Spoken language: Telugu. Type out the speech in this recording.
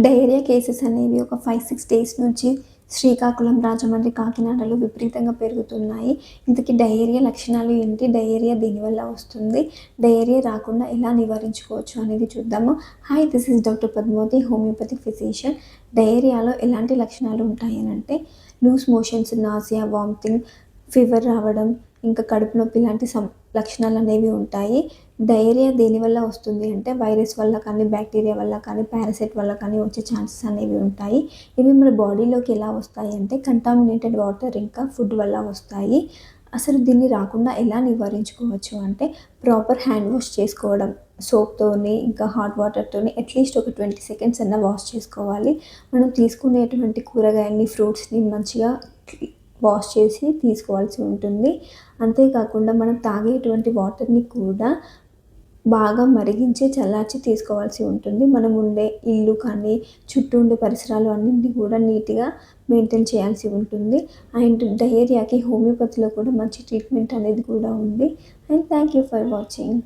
డయేరియా కేసెస్ అనేవి ఒక 5, 6 డేస్ నుంచి శ్రీకాకుళం, రాజమండ్రి, కాకినాడలో విపరీతంగా పెరుగుతున్నాయి. ఇంతకీ డయేరియా లక్షణాలు ఏంటి? డయేరియా దేనివల్ల వస్తుంది? డయేరియా రాకుండా ఎలా నివారించుకోవచ్చు అనేది చూద్దాము. Hi, this is doctor Padmavati, homeopathic physician. డయేరియాలో ఎలాంటి లక్షణాలు ఉంటాయనంటే loose motions, nausea, vomiting, fever రావడం, ఇంకా కడుపు నొప్పి ఇలాంటి లక్షణాలు అనేవి ఉంటాయి. డయేరియా దేనివల్ల వస్తుంది అంటే వైరస్ వల్ల కానీ, బ్యాక్టీరియా వల్ల కానీ, పారాసైట్ వల్ల కానీ వచ్చే ఛాన్సెస్ అనేవి ఉంటాయి. ఇవి మన బాడీలోకి ఎలా వస్తాయి అంటే కంటామినేటెడ్ వాటర్ ఇంకా ఫుడ్ వల్ల వస్తాయి. అసలు దీన్ని రాకుండా ఎలా నివారించుకోవచ్చు అంటే ప్రాపర్ హ్యాండ్ వాష్ చేసుకోవడం. సోప్‌తోని ఇంకా హాట్ వాటర్‌తోని అట్‌లీస్ట్ ఒక 20 సెకండ్స్ అన్నా వాష్ చేసుకోవాలి. మనం తీసుకునేటువంటి కూరగాయల్ని, ఫ్రూట్స్‌ని మంచిగా వాష్ చేసి తీసుకోవాల్సి ఉంటుంది. అంతేకాకుండా మనం తాగేటువంటి వాటర్‌ని కూడా బాగా మరిగించి, చల్లార్చి తీసుకోవాల్సి ఉంటుంది. మనం ఉండే ఇల్లు కానీ, చుట్టూ ఉండే పరిసరాలు అన్నింటిని కూడా నీట్‌గా మెయింటైన్ చేయాల్సి ఉంటుంది. అండ్ డయేరియాకి హోమియోపతిలో కూడా మంచి ట్రీట్మెంట్ అనేది కూడా ఉంది. And thank you for watching.